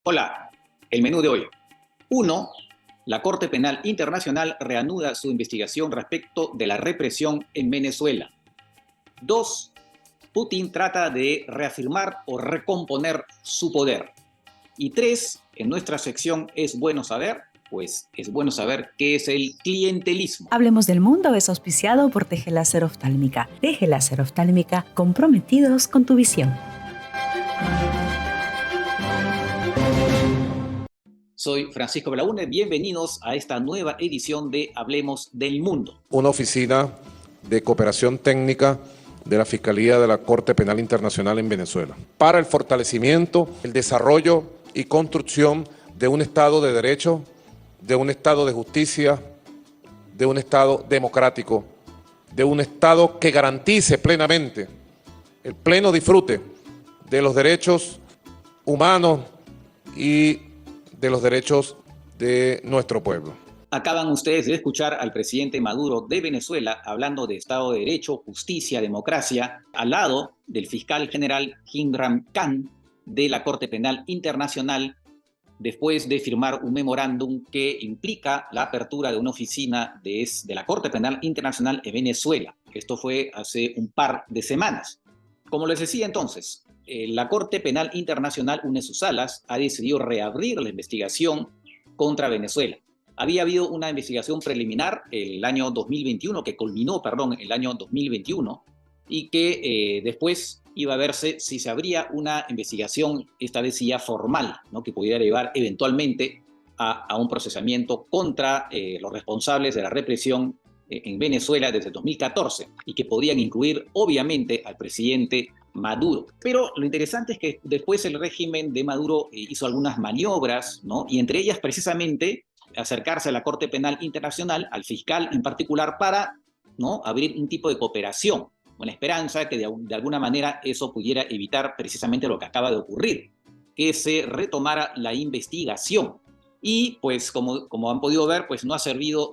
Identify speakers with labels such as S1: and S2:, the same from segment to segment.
S1: Hola, el menú de hoy. 1. La Corte Penal Internacional reanuda su investigación respecto de la represión en Venezuela. 2. Putin trata de reafirmar o recomponer su poder. Y 3. En nuestra sección Es bueno saber, pues es bueno saber qué es el clientelismo.
S2: Hablemos del Mundo es auspiciado por Teje Láser Oftálmica. Teje Láser Oftálmica, comprometidos con tu visión.
S1: Soy Francisco Belaúnde, bienvenidos a esta nueva edición de Hablemos del Mundo.
S3: Una oficina de cooperación técnica de la Fiscalía de la Corte Penal Internacional en Venezuela, para el fortalecimiento, el desarrollo y construcción de un Estado de Derecho, de un Estado de justicia, de un Estado democrático, de un Estado que garantice plenamente el pleno disfrute de los derechos humanos y de los derechos de nuestro pueblo.
S1: Acaban ustedes de escuchar al presidente Maduro de Venezuela hablando de Estado de Derecho, justicia, democracia, al lado del fiscal general Imran Khan de la Corte Penal Internacional, después de firmar un memorándum que implica la apertura de una oficina de la Corte Penal Internacional en Venezuela. Esto fue hace un par de semanas. Como les decía entonces, la Corte Penal Internacional une sus alas, ha decidido reabrir la investigación contra Venezuela. Había habido una investigación preliminar el año 2021, que culminó, el año 2021, y que después iba a verse si se abría una investigación, esta vez ya formal, ¿no?, que pudiera llevar eventualmente a un procesamiento contra los responsables de la represión en Venezuela desde 2014, y que podían incluir, obviamente, al presidente Maduro. Pero lo interesante es que después el régimen de Maduro hizo algunas maniobras, ¿no?, y entre ellas precisamente acercarse a la Corte Penal Internacional, al fiscal en particular, para, ¿no?, abrir un tipo de cooperación, con la esperanza que de alguna manera eso pudiera evitar precisamente lo que acaba de ocurrir, que se retomara la investigación. Y pues como han podido ver, pues no ha servido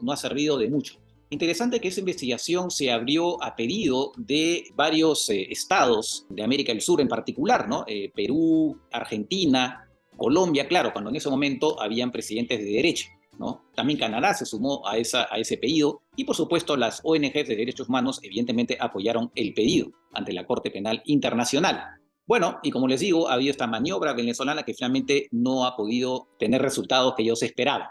S1: de mucho. Interesante que esa investigación se abrió a pedido de varios estados de América del Sur en particular, ¿no? Perú, Argentina, Colombia, claro, cuando en ese momento habían presidentes de derecha, ¿no? También Canadá se sumó a ese pedido, y por supuesto las ONGs de derechos humanos evidentemente apoyaron el pedido ante la Corte Penal Internacional. Bueno, y como les digo, ha habido esta maniobra venezolana que finalmente no ha podido tener resultados que ellos esperaban.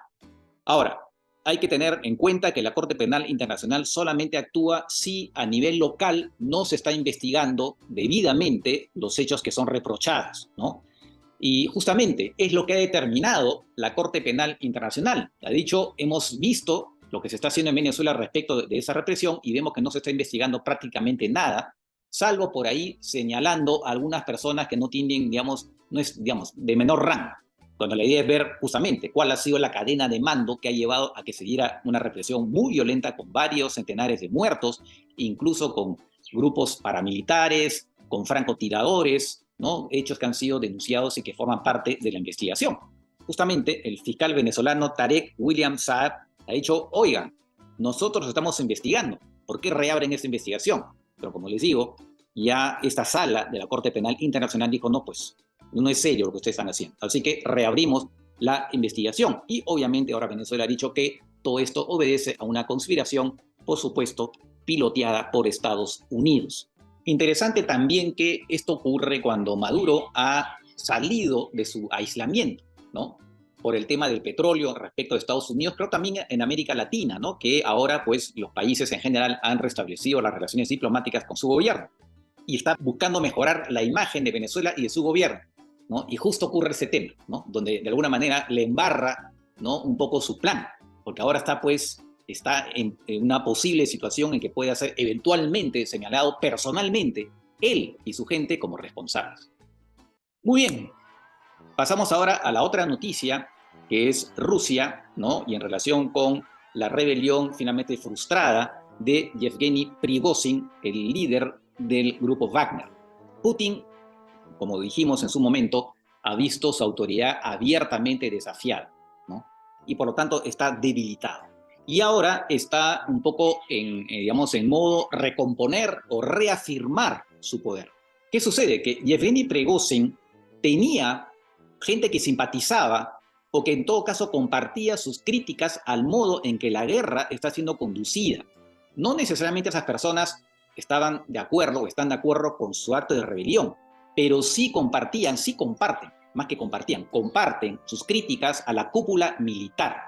S1: Ahora, hay que tener en cuenta que la Corte Penal Internacional solamente actúa si a nivel local no se está investigando debidamente los hechos que son reprochados, ¿no? Y justamente es lo que ha determinado la Corte Penal Internacional. Ha dicho, hemos visto lo que se está haciendo en Venezuela respecto de esa represión y vemos que no se está investigando prácticamente nada, salvo por ahí señalando a algunas personas que no tienen, no es, de menor rango, cuando la idea es ver justamente cuál ha sido la cadena de mando que ha llevado a que se diera una represión muy violenta con varios centenares de muertos, incluso con grupos paramilitares, con francotiradores, ¿no?, hechos que han sido denunciados y que forman parte de la investigación. Justamente el fiscal venezolano Tarek William Saab ha dicho, oigan, nosotros estamos investigando, ¿por qué reabren esta investigación? Pero como les digo, ya esta sala de la Corte Penal Internacional dijo, no, pues no es serio lo que ustedes están haciendo. Así que reabrimos la investigación. Y obviamente ahora Venezuela ha dicho que todo esto obedece a una conspiración, por supuesto, piloteada por Estados Unidos. Interesante también que esto ocurre cuando Maduro ha salido de su aislamiento, ¿no?, por el tema del petróleo respecto de Estados Unidos, pero también en América Latina, ¿no?, que ahora pues los países en general han restablecido las relaciones diplomáticas con su gobierno y está buscando mejorar la imagen de Venezuela y de su gobierno, ¿no? Y justo ocurre ese tema, ¿no?, donde de alguna manera le embarra, ¿no?, un poco su plan, porque ahora está en una posible situación en que pueda ser eventualmente señalado personalmente él y su gente como responsables. Muy bien, pasamos ahora a la otra noticia, que es Rusia, ¿no?, y en relación con la rebelión finalmente frustrada de Yevgeny Prigozhin, el líder del grupo Wagner. Putin, como dijimos en su momento, ha visto su autoridad abiertamente desafiada, ¿no?, y por lo tanto está debilitado. Y ahora está un poco en modo recomponer o reafirmar su poder. ¿Qué sucede? Que Yevgeny Prigozhin tenía gente que simpatizaba o que en todo caso compartía sus críticas al modo en que la guerra está siendo conducida. No necesariamente esas personas estaban de acuerdo o están de acuerdo con su acto de rebelión, pero sí compartían, sí comparten, más que compartían, comparten sus críticas a la cúpula militar.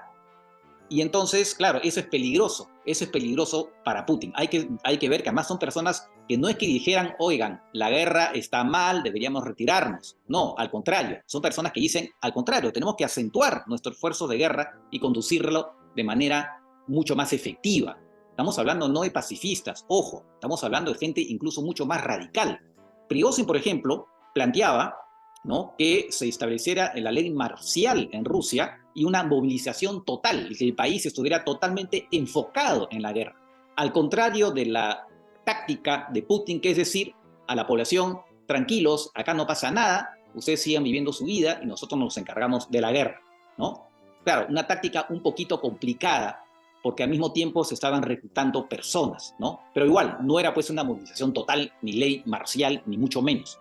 S1: Y entonces, claro, eso es peligroso para Putin. Hay que ver que además son personas que no es que dijeran, oigan, la guerra está mal, deberíamos retirarnos. No, al contrario, son personas que dicen, al contrario, tenemos que acentuar nuestro esfuerzo de guerra y conducirlo de manera mucho más efectiva. Estamos hablando no de pacifistas, ojo, estamos hablando de gente incluso mucho más radical. Prigozhin, por ejemplo, planteaba, ¿no?, que se estableciera la ley marcial en Rusia y una movilización total, y que el país estuviera totalmente enfocado en la guerra. Al contrario de la táctica de Putin, que es decir, a la población, tranquilos, acá no pasa nada, ustedes sigan viviendo su vida y nosotros nos encargamos de la guerra, ¿no? Claro, una táctica un poquito complicada, porque al mismo tiempo se estaban reclutando personas, ¿no? Pero igual, no era pues una movilización total, ni ley marcial, ni mucho menos.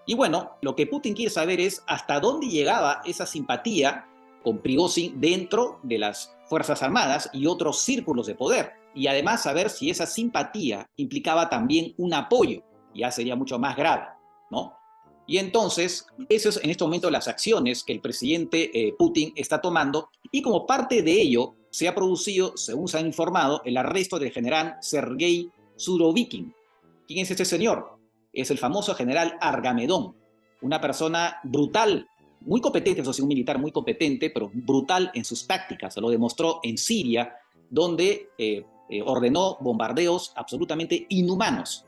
S1: Y bueno, lo que Putin quiere saber es hasta dónde llegaba esa simpatía con Prigozhin dentro de las Fuerzas Armadas y otros círculos de poder. Y además saber si esa simpatía implicaba también un apoyo, ya sería mucho más grave, ¿no? Y entonces, esas es en este momento las acciones que el presidente Putin está tomando, y como parte de ello se ha producido, según se ha informado, el arresto del general Sergei Surovikin. ¿Quién es este señor? Es el famoso general Argamedón, una persona brutal, muy competente, eso sí, un militar muy competente, pero brutal en sus tácticas. Se lo demostró en Siria, donde ordenó bombardeos absolutamente inhumanos.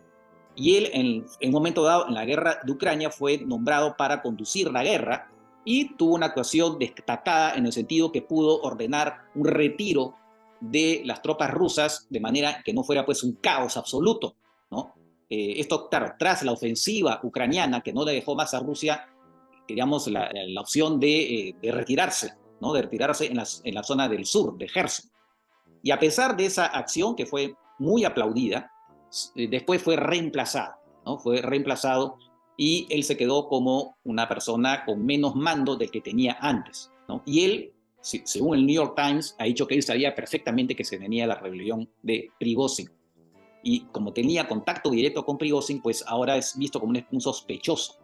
S1: Y él, en un momento dado, en la guerra de Ucrania, fue nombrado para conducir la guerra y tuvo una actuación destacada en el sentido que pudo ordenar un retiro de las tropas rusas de manera que no fuera pues un caos absoluto, ¿no? Esto, claro, tras la ofensiva ucraniana que no le dejó más a Rusia, digamos, la opción de retirarse, ¿no?, de retirarse en la zona del sur, de Gerson. Y a pesar de esa acción, que fue muy aplaudida, después fue reemplazado, ¿no? Fue reemplazado y él se quedó como una persona con menos mando del que tenía antes, ¿no? Y él, según el New York Times, ha dicho que él sabía perfectamente que se venía la rebelión de Prigozhin. Y como tenía contacto directo con Prigozhin, pues ahora es visto como un sospechoso.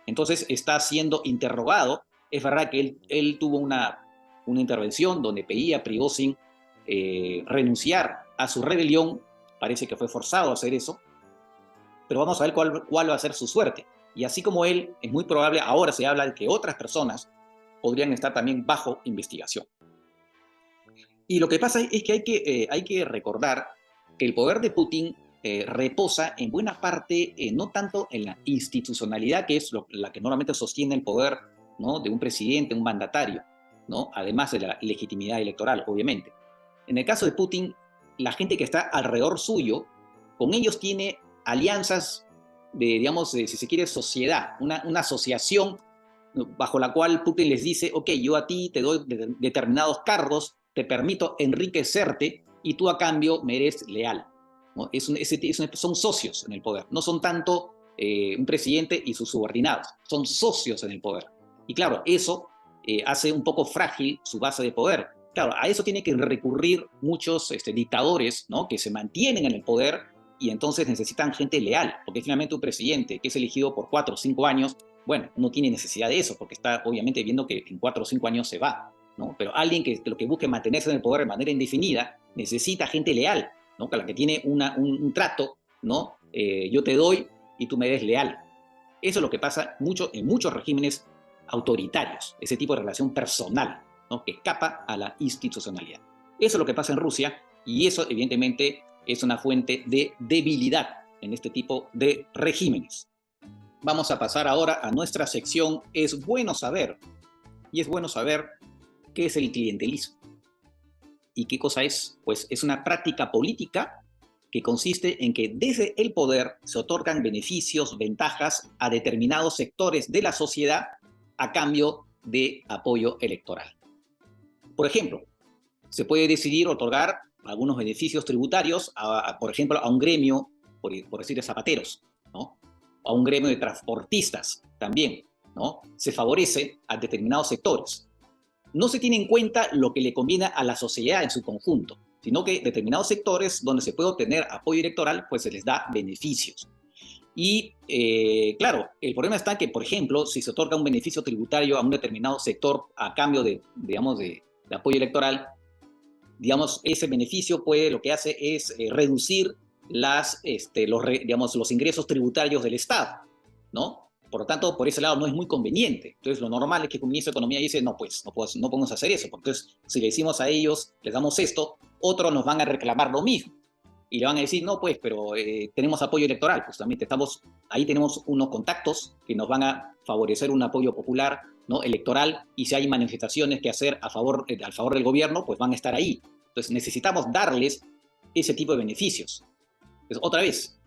S1: Entonces está siendo interrogado. Es verdad que él tuvo una intervención donde pedía a Prigozhin renunciar a su rebelión. Parece que fue forzado a hacer eso, pero vamos a ver cuál va a ser su suerte. Y así como él, es muy probable, ahora se habla de que otras personas podrían estar también bajo investigación. Y lo que pasa es que hay que recordar que el poder de Putin reposa en buena parte no tanto en la institucionalidad, que es la que normalmente sostiene el poder, ¿no?, de un presidente, un mandatario, ¿no?, además de la legitimidad electoral, obviamente. En el caso de Putin, la gente que está alrededor suyo, con ellos tiene alianzas de, digamos, si se quiere, sociedad, una asociación bajo la cual Putin les dice, ok, yo a ti te doy determinados cargos, te permito enriquecerte y tú a cambio me eres leal, ¿no? Son socios en el poder, no son tanto un presidente y sus subordinados, son socios en el poder. Y claro, eso hace un poco frágil su base de poder. Claro, a eso tienen que recurrir muchos dictadores, ¿no?, que se mantienen en el poder y entonces necesitan gente leal, porque finalmente un presidente que es elegido por 4 o 5 años, bueno, no tiene necesidad de eso, porque está obviamente viendo que en 4 o 5 años se va, ¿no? Pero alguien que lo que busque mantenerse en el poder de manera indefinida necesita gente leal, ¿no?, con la que tiene un trato, ¿no? Yo te doy y tú me des leal. Eso es lo que pasa mucho en muchos regímenes autoritarios, ese tipo de relación personal, ¿no?, que escapa a la institucionalidad. Eso es lo que pasa en Rusia y eso evidentemente es una fuente de debilidad en este tipo de regímenes. Vamos a pasar ahora a nuestra sección Es bueno saber. Y es bueno saber qué es el clientelismo. ¿Y qué cosa es? Pues es una práctica política que consiste en que desde el poder se otorgan beneficios, ventajas a determinados sectores de la sociedad a cambio de apoyo electoral. Por ejemplo, se puede decidir otorgar algunos beneficios tributarios, por ejemplo, a un gremio, por decir, de zapateros, ¿no?, a un gremio de transportistas también, ¿no? Se favorece a determinados sectores. No se tiene en cuenta lo que le conviene a la sociedad en su conjunto, sino que determinados sectores donde se puede obtener apoyo electoral, pues se les da beneficios. Y claro, el problema está en que, por ejemplo, si se otorga un beneficio tributario a un determinado sector a cambio de apoyo electoral, digamos, ese beneficio lo que hace es reducir los ingresos tributarios del Estado, ¿no? Por lo tanto, por ese lado no es muy conveniente. Entonces, lo normal es que el ministro de Economía dice, no, pues, no podemos hacer eso, porque entonces, si le decimos a ellos, les damos esto, otros nos van a reclamar lo mismo. Y le van a decir, no, pues, pero tenemos apoyo electoral, justamente. Ahí tenemos unos contactos que nos van a favorecer un apoyo popular, ¿no? Electoral, y si hay manifestaciones que hacer al favor del gobierno, pues van a estar ahí. Entonces, necesitamos darles ese tipo de beneficios. Entonces, otra vez,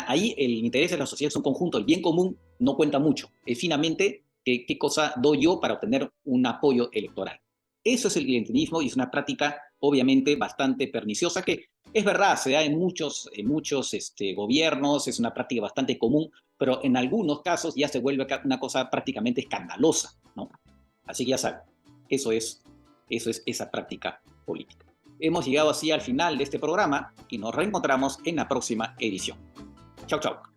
S1: ahí el interés de la sociedad es un conjunto, el bien común no cuenta mucho. Es finamente qué cosa doy yo para obtener un apoyo electoral. Eso es el clientelismo y es una práctica obviamente bastante perniciosa que es verdad, se da en muchos gobiernos, es una práctica bastante común, pero en algunos casos ya se vuelve una cosa prácticamente escandalosa, ¿no? Así que ya saben, eso es esa práctica política. Hemos llegado así al final de este programa y nos reencontramos en la próxima edición. Chau, chau.